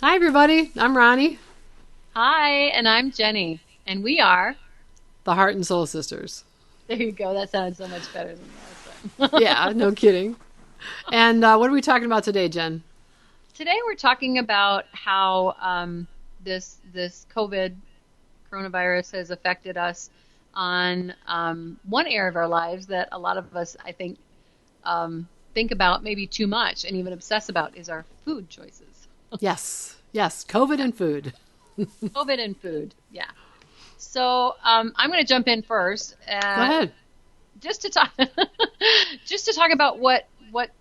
Hi, everybody. I'm Ronnie, Hi, and I'm Jenny, and we are. the Heart and Soul Sisters. There you go. That sounded so much better than last time. Yeah, no kidding. And what are we talking about today, Jen? Today we're talking about how this COVID coronavirus has affected us on one area of our lives that a lot of us, I think about maybe too much and even obsess about is our food choices. Yes, yes, COVID Yeah, and food. COVID and food. Yeah. So I'm going to jump in first. Go ahead. Just to talk just to talk about what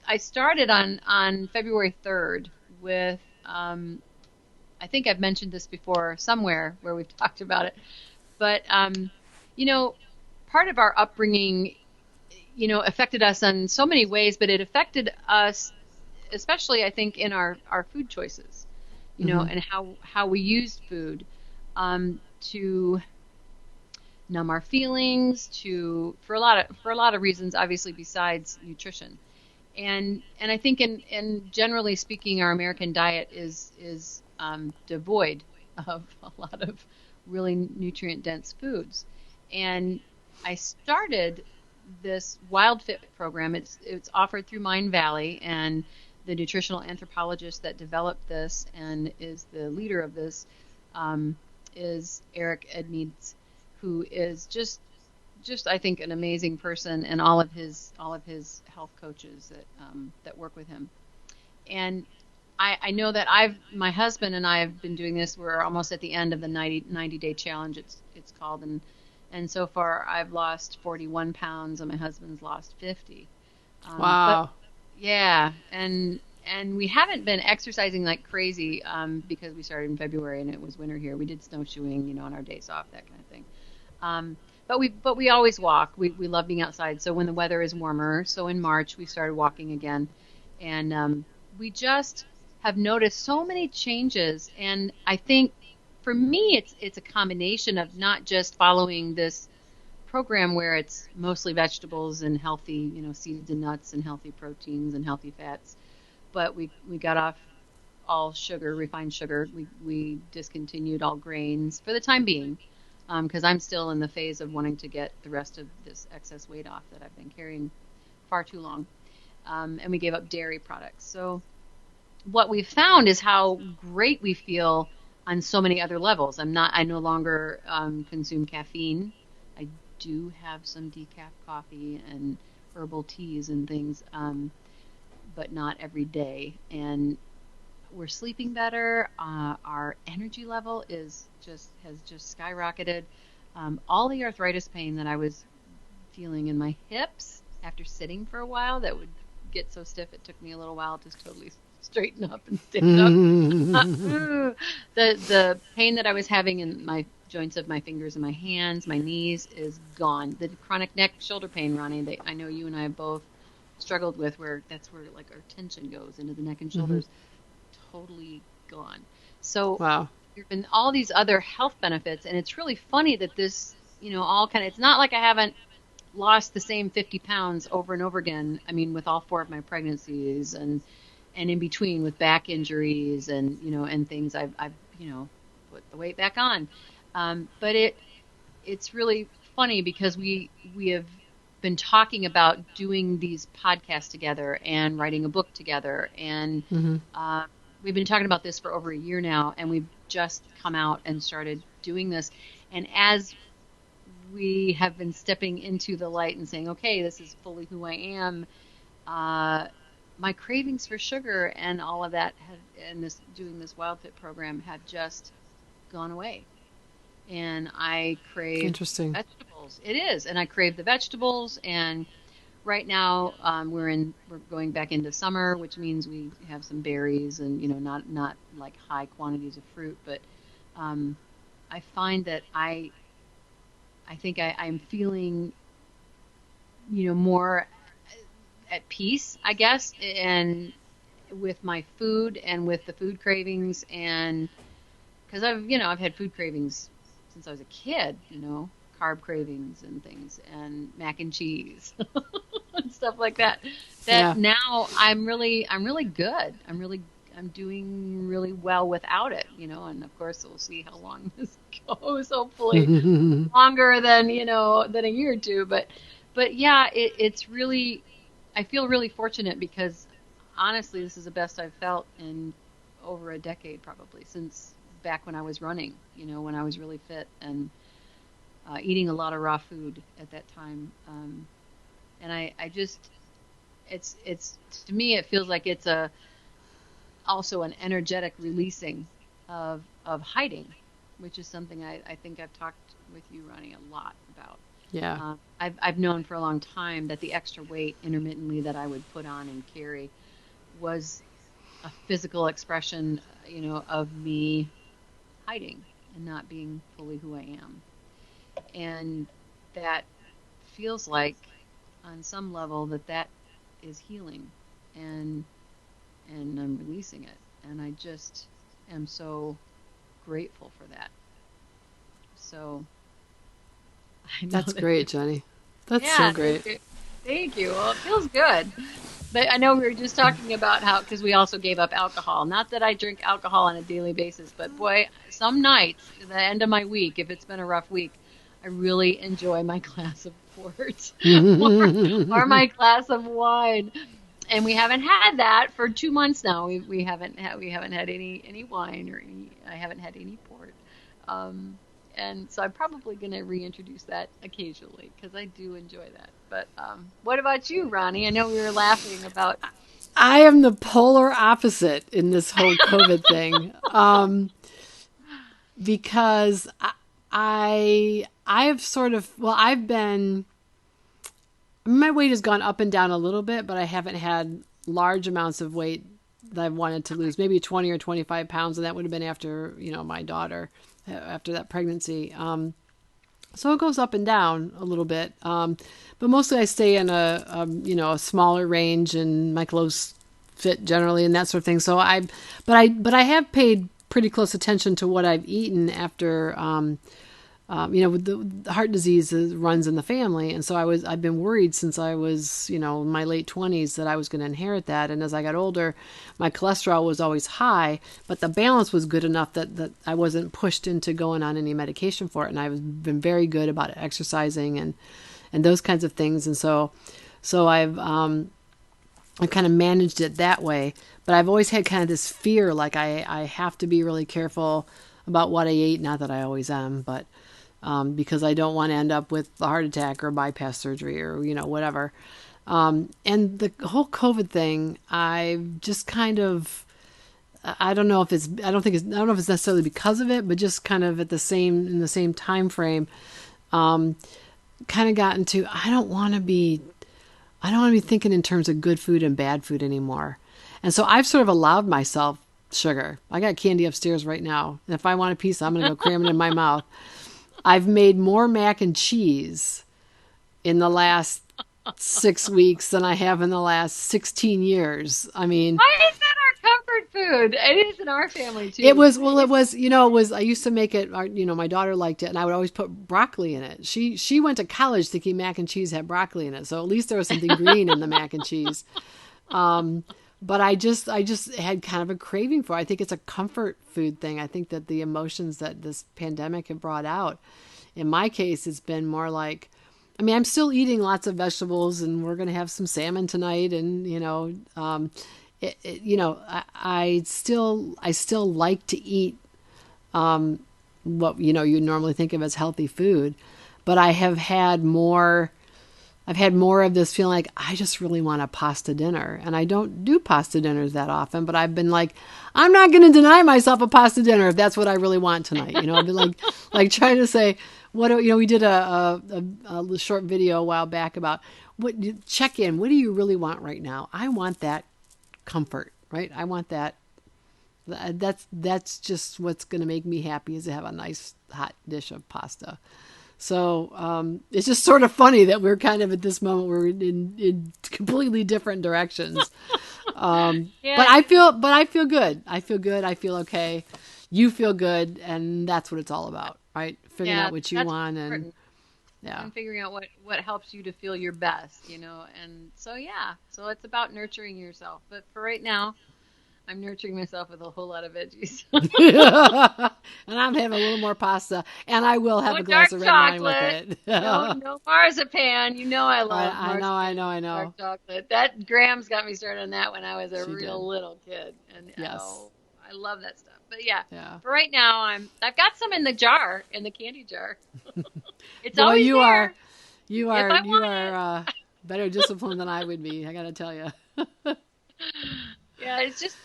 I started on February 3rd with I think I've mentioned this before somewhere where we've talked about it, but you know, part of our upbringing, affected us in so many ways, but it affected us especially I think in our food choices, Mm-hmm. and how we used food to numb our feelings, to for a lot of reasons, obviously besides nutrition. And I think in generally speaking, our American diet is devoid of a lot of really nutrient dense foods. And I started this Wild Fit program. It's offered through Mind Valley, and the nutritional anthropologist that developed this and is the leader of this is Eric Edmeades, who is just I think an amazing person, and all of his health coaches that work with him. And I know that my husband and I have been doing this. We're almost at the end of the 90 day challenge. It's called, and so far I've lost 41 pounds, and my husband's lost 50. But Wow. yeah, and we haven't been exercising like crazy because we started in February and it was winter here. We did snowshoeing, on our days off, that kind of thing. But we always walk. We love being outside. So when the weather is warmer, so in March we started walking again, and we just have noticed so many changes. And I think for me, it's a combination of not just following this program where it's mostly vegetables and healthy, seeds and nuts and healthy proteins and healthy fats, but we got off all sugar, refined sugar. We discontinued all grains for the time being because I'm still in the phase of wanting to get the rest of this excess weight off that I've been carrying far too long. And we gave up dairy products. So what we found is how great we feel on so many other levels. I no longer consume caffeine. I do have some decaf coffee and herbal teas and things, but not every day. And we're sleeping better. Our energy level has just skyrocketed. All the arthritis pain that I was feeling in my hips after sitting for a while that would get so stiff it took me a little while to totally straighten up and stand up. The pain that I was having in my joints of my fingers and my hands, my knees is gone. The chronic neck shoulder pain, Ronnie, I know you and I have both struggled with, where that's where like our tension goes into the neck and Mm-hmm. shoulders, totally gone. So Wow. there have been all these other health benefits, and it's really funny that this, all kind of, it's not like I haven't lost the same 50 pounds over and over again. I mean, with all four of my pregnancies and in between with back injuries and things, I've put the weight back on. But it's really funny because we have been talking about doing these podcasts together and writing a book together, and Mm-hmm. uh, we've been talking about this for over a year now, and we've just come out and started doing this. And as we have been stepping into the light and saying, okay, this is fully who I am, uh, my cravings for sugar and all of that and this doing this Wild Fit program have just gone away. And I crave Interesting. vegetables. It is, and I crave the vegetables. And right now, we're going back into summer, which means we have some berries and not like high quantities of fruit, but um, I find that I think I'm feeling more at peace, I guess, and with my food and with the food cravings, and because I've had food cravings since I was a kid, carb cravings and things, and mac and cheese and stuff like that. That Yeah. now I'm really good. I'm doing really well without it, and of course we'll see how long this goes. Hopefully longer than, than a year or two. But yeah, it's really, I feel really fortunate because honestly, this is the best I've felt in over a decade, probably since back when I was running, when I was really fit and eating a lot of raw food at that time. And I just, it's to me, it feels like it's also an energetic releasing of hiding, which is something I think I've talked with you, Ronnie, a lot about. Yeah. I've known for a long time that the extra weight intermittently that I would put on and carry was a physical expression, of me hiding and not being fully who I am. And that feels like, on some level, that is healing, and I'm releasing it, and I just am so grateful for that. So I know That's that. great, Jenny. That's so Yeah, thank great. you. Thank you. Well, it feels good. But I know we were just talking about how, because we also gave up alcohol. Not that I drink alcohol on a daily basis, but boy, some nights, at the end of my week, if it's been a rough week, I really enjoy my glass of port or my glass of wine. And we haven't had that for 2 months now. We haven't had any wine or I haven't had any port. Um, and so I'm probably going to reintroduce that occasionally because I do enjoy that. But what about you, Ronnie? I know we were laughing about. I am the polar opposite in this whole COVID thing. Because I have sort of, well, I've been, my weight has gone up and down a little bit, but I haven't had large amounts of weight that I've wanted to lose, maybe 20 or 25 pounds. And that would have been after, my daughter, after that pregnancy. So it goes up and down a little bit. But mostly I stay in a smaller range, and my clothes fit generally and that sort of thing. So but I have paid pretty close attention to what I've eaten after, with the heart disease runs in the family. And so I've been worried since I was, in my late 20s that I was going to inherit that. And as I got older, my cholesterol was always high, but the balance was good enough that I wasn't pushed into going on any medication for it. And I've been very good about exercising and those kinds of things. And so I kind of managed it that way, but I've always had kind of this fear, like I have to be really careful about what I eat. Not that I always am, but because I don't want to end up with a heart attack or bypass surgery or whatever. And the whole COVID thing, I've just kind of, I don't know if it's necessarily because of it, but just kind of in the same time frame, kind of gotten to, I don't want to be thinking in terms of good food and bad food anymore. And so I've sort of allowed myself sugar. I got candy upstairs right now. And if I want a piece, I'm going to go cram it in my mouth. I've made more mac and cheese in the last 6 weeks than I have in the last 16 years. I mean, Why is that our comfort food? It is in our family too. I used to make it, my daughter liked it, and I would always put broccoli in it. She went to college thinking mac and cheese had broccoli in it. So at least there was something green in the mac and cheese. But I just had kind of a craving for it. I think it's a comfort food thing. I think that the emotions that this pandemic had brought out, in my case, it's been more like, I'm still eating lots of vegetables, and we're going to have some salmon tonight. And, I still like to eat, what, you normally think of as healthy food, but I've had more of this feeling like I just really want a pasta dinner. And I don't do pasta dinners that often, but I've been like, I'm not going to deny myself a pasta dinner if that's what I really want tonight. I've been like trying to say, we did a short video a while back about check in. What do you really want right now? I want that comfort, right? I want that. That's just what's going to make me happy, is to have a nice hot dish of pasta. So it's just sort of funny that we're kind of at this moment where we're in completely different directions. Yeah. But I feel good. I feel good. I feel okay. You feel good, and that's what it's all about, right? Figuring out what you want, important. and figuring out what helps you to feel your best, and so yeah, so it's about nurturing yourself. But for right now, I'm nurturing myself with a whole lot of veggies. And I'm having a little more pasta, and I will have No a glass dark of red wine with chocolate. it. No marzipan. You know I love I know, I marzipan know, and I know. dark chocolate. That Grams got me started on that when I was a She real did. little kid, and Yes. oh, I love that stuff. But yeah, Yeah. for right now, I've got some in the jar, in the candy jar. It's Boy, always you are, there you if are, I you want are it. better disciplined than I would be. I gotta tell you. Yeah, it's just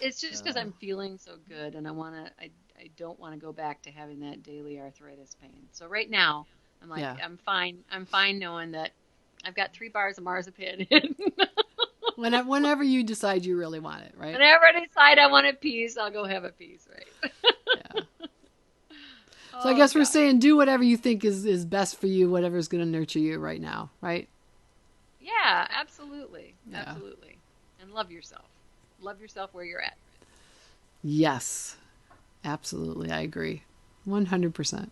because I'm feeling so good, and I don't want to go back to having that daily arthritis pain. So right now, I'm like Yeah. I'm fine. I'm fine knowing that I've got 3 bars of marzipan in. Whenever you decide you really want it, right? Whenever I decide I want a piece, I'll go have a piece, right? Yeah. So I Oh guess we're God. saying do whatever you think is best for you, whatever's going to nurture you right now, right? Yeah, absolutely. Yeah. Absolutely. And love yourself. Love yourself where you're at. Yes. Absolutely. I agree. 100%. All right.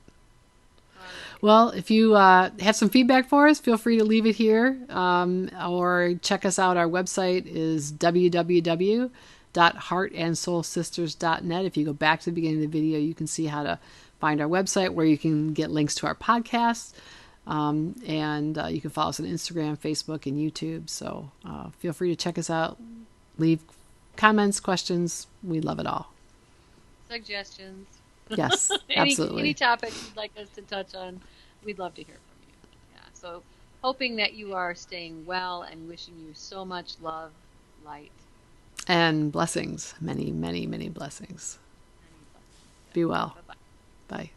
Well, if you have some feedback for us, feel free to leave it here or check us out. Our website is www.heartandsoulsisters.net. If you go back to the beginning of the video, you can see how to find our website where you can get links to our podcast. And you can follow us on Instagram, Facebook, and YouTube. So feel free to check us out. Leave comments, questions. We love it all. Suggestions. Yes, Any absolutely. topic you'd like us to touch on, we'd love to hear from you. Yeah. So hoping that you are staying well and wishing you so much love, light, And blessings. Many, many, many blessings. and blessings. Be well. Bye bye. Bye.